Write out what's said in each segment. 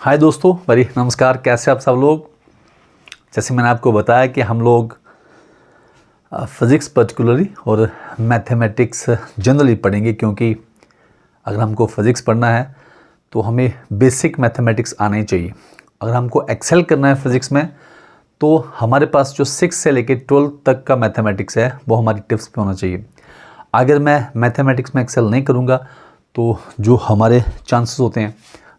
हाय दोस्तों, वेरी नमस्कार। कैसे आप सब लोग। जैसे मैंने आपको बताया कि हम लोग फिज़िक्स पर्टिकुलरली और मैथमेटिक्स जनरली पढ़ेंगे, क्योंकि अगर हमको फिज़िक्स पढ़ना है तो हमें बेसिक मैथमेटिक्स आना ही चाहिए। अगर हमको एक्सेल करना है फिज़िक्स में तो हमारे पास जो 6 से लेकर 12 तक का मैथमेटिक्स है वो हमारी टिप्स पे होना चाहिए। अगर मैं मैथमेटिक्स में एक्सेल नहीं करूँगा तो जो हमारे चांसेस होते हैं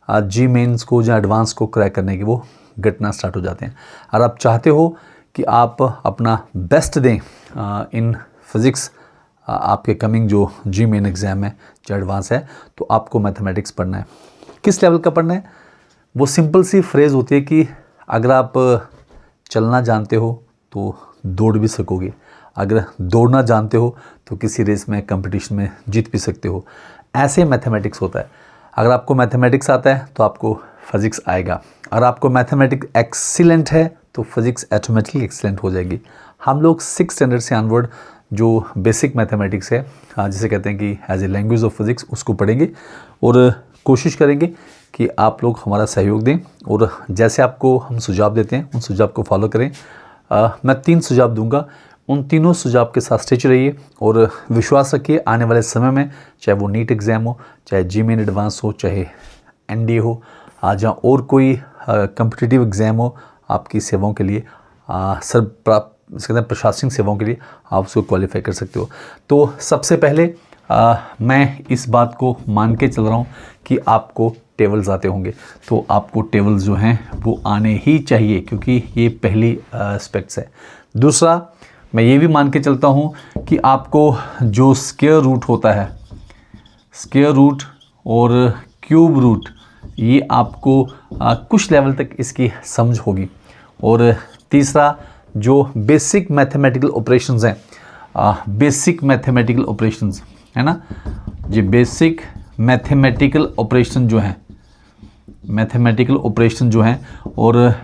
जी मेंस को या एडवांस को क्रैक करने के वो घटना स्टार्ट हो जाते हैं। अगर आप चाहते हो कि आप अपना बेस्ट दें इन फिज़िक्स आपके कमिंग जो जी मेन एग्ज़ाम है जो एडवांस है, तो आपको मैथमेटिक्स पढ़ना है। किस लेवल का पढ़ना है? वो सिंपल सी फ्रेज़ होती है कि अगर आप चलना जानते हो तो दौड़ भी सकोगे, अगर दौड़ना जानते हो तो किसी रेस में कंपटीशन में जीत भी सकते हो। ऐसे मैथमेटिक्स होता है। अगर आपको मैथमेटिक्स आता है तो आपको फिज़िक्स आएगा। अगर आपको मैथमेटिक्स एक्सीलेंट है तो फिज़िक्स ऑटोमेटिकली एक्सीलेंट हो जाएगी। हम लोग 6 स्टैंडर्ड से ऑनवर्ड जो बेसिक मैथमेटिक्स है जिसे कहते हैं कि as a language of physics, उसको पढ़ेंगे और कोशिश करेंगे कि आप लोग हमारा सहयोग दें और जैसे आपको हम सुझाव देते हैं उन सुझाव को फॉलो करें। मैं 3 सुझाव दूंगा, उन तीनों सुझाव के साथ स्टिच रहिए और विश्वास रखिए आने वाले समय में, चाहे वो नीट एग्ज़ाम हो, चाहे जी मेन एडवांस हो, चाहे एनडीए हो, आज और कोई कम्पिटिटिव एग्ज़ाम हो, आपकी सेवाओं के लिए कहते हैं प्रशासनिक सेवाओं के लिए आप उसको क्वालिफाई कर सकते हो। तो सबसे पहले मैं इस बात को मान के चल रहा हूँ कि आपको टेबल्स आते होंगे, तो आपको टेबल्स जो हैं वो आने ही चाहिए, क्योंकि ये पहली एस्पेक्ट्स है। दूसरा, मैं ये भी मान के चलता हूँ कि आपको जो स्क्वायर रूट होता है, स्क्वायर रूट और क्यूब रूट, ये आपको कुछ लेवल तक इसकी समझ होगी। और तीसरा, जो बेसिक मैथमेटिकल ऑपरेशंस हैं, बेसिक मैथमेटिकल ऑपरेशंस है ना, ये बेसिक मैथमेटिकल ऑपरेशन जो हैं, मैथमेटिकल ऑपरेशन जो हैं, और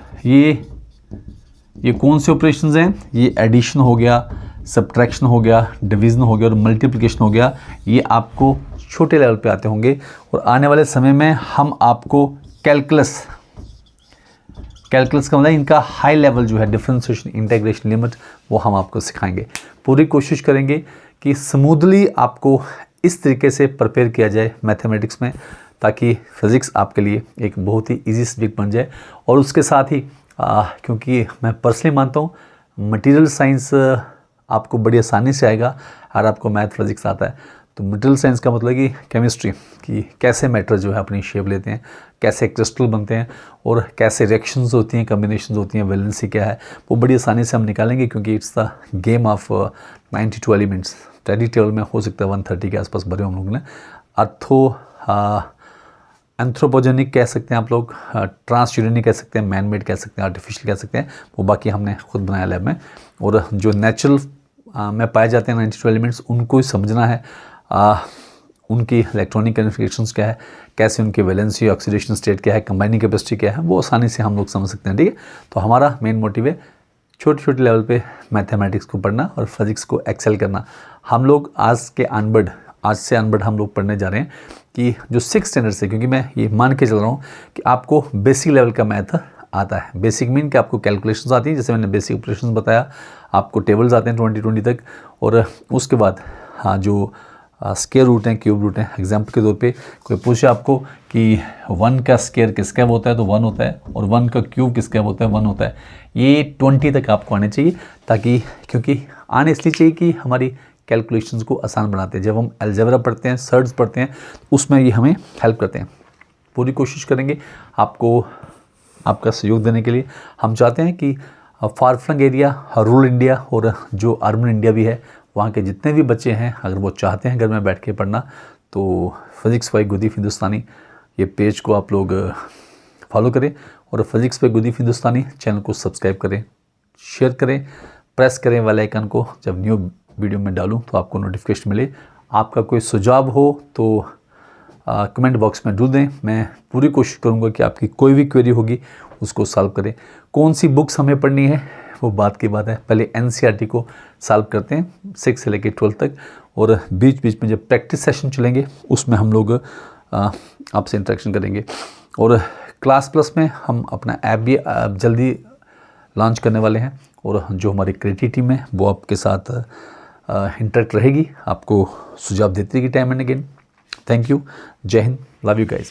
ये कौन से ऑपरेशंस हैं? ये एडिशन हो गया, सब्ट्रैक्शन हो गया, डिवीज़न हो गया और मल्टीप्लिकेशन हो गया। ये आपको छोटे लेवल पे आते होंगे और आने वाले समय में हम आपको कैलकुलस का मतलब इनका हाई लेवल जो है, डिफरेंशिएशन, इंटीग्रेशन, लिमिट, वो हम आपको सिखाएंगे। पूरी कोशिश करेंगे कि स्मूथली आपको इस तरीके से प्रिपेयर किया जाए मैथमेटिक्स में, ताकि फिज़िक्स आपके लिए एक बहुत ही ईजी सब्जेक्ट बन जाए। और उसके साथ ही क्योंकि मैं पर्सनली मानता हूँ मटेरियल साइंस आपको बड़ी आसानी से आएगा अगर आपको मैथ फिज़िक्स आता है। तो मटेरियल साइंस का मतलब कि केमिस्ट्री, कि कैसे मैटर जो है अपनी शेप लेते हैं, कैसे क्रिस्टल बनते हैं और कैसे रिएक्शंस होती हैं, कम्बिनेशंस होती हैं, वैलेंसी क्या है, वो बड़ी आसानी से हम निकालेंगे, क्योंकि it's the game of 92 elements. Study table में हो सकता है 130 के आसपास भरे हम लोगों ने। एंथ्रोपोजेनिक कह सकते हैं आप लोग, ट्रांसयूरेनिक कह सकते हैं, मैन मेड कह सकते हैं, आर्टिफिशियल कह सकते हैं, वो बाकी हमने खुद बनाया लैब में। और जो नेचुरल में पाए जाते हैं 92 एलिमेंट्स, उनको ही समझना है। उनकी इलेक्ट्रॉनिक कन्फिगरेशंस क्या है, कैसे उनकी वैलेंसी, ऑक्सीडेशन स्टेट क्या है, कंबाइनिंग कैपेसिटी क्या है, वो आसानी से हम लोग समझ सकते हैं। ठीक है, तो हमारा मेन मोटिव है छोटे छोटे लेवल पे मैथमेटिक्स को पढ़ना और फिज़िक्स को एक्सेल करना। हम लोग आज से अनबढ़ हम लोग पढ़ने जा रहे हैं कि जो 6 स्टैंडर्ड से, क्योंकि मैं ये मान के चल रहा हूँ कि आपको बेसिक लेवल का मैथ आता है। बेसिक मीन कि आपको कैलकुलेशंस आती हैं, जैसे मैंने बेसिक ऑपरेशंस बताया, आपको टेबल्स आते हैं 20 तक। और उसके बाद जो स्क्वायर रूट हैं, क्यूब रूट हैं। एग्जाम्पल के तौर पे कोई पूछे आपको कि 1 का स्क्वायर किसका होता है तो 1 होता है, और 1 का क्यूब किसका होता है 1 होता है। ये 20 तक आपको आने चाहिए, ताकि क्योंकि आने इसलिए चाहिए कि हमारी कैलकुलेशंस को आसान बनाते हैं। जब हम अलजेब्रा पढ़ते हैं, सर्ड्स पढ़ते हैं, उसमें ये हमें हेल्प करते हैं। पूरी कोशिश करेंगे आपको आपका सहयोग देने के लिए। हम चाहते हैं कि far flung area, rural India और जो अर्बन इंडिया भी है, वहाँ के जितने भी बच्चे हैं, अगर वो चाहते हैं घर में बैठ के पढ़ना, तो फिज़िक्स बाय गुदीफ हिंदुस्तानी ये पेज को आप लोग फॉलो करें और फिज़िक्स बाय गुदीफ हिंदुस्तानी चैनल को सब्सक्राइब करें, शेयर करें, प्रेस करें वाले आइकन को। जब न्यू वीडियो में डालूं तो आपको नोटिफिकेशन मिले। आपका कोई सुझाव हो तो कमेंट बॉक्स में डाल दें। मैं पूरी कोशिश करूंगा कि आपकी कोई भी क्वेरी होगी उसको सॉल्व करें। कौन सी बुक्स हमें पढ़नी है वो बात की बात है, पहले एनसीईआरटी को सॉल्व करते हैं 6 से लेकर 12 तक, और बीच बीच में जब प्रैक्टिस सेशन चलेंगे उसमें हम लोग आपसे इंटरेक्शन करेंगे। और क्लास प्लस में हम अपना ऐप भी जल्दी लॉन्च करने वाले हैं और जो हमारी क्रिएटिव टीम है वो आपके साथ इंटरेक्ट रहेगी, आपको सुझाव देती रहेगी time and again. Thank you, जय हिंद, लव यू गाइस।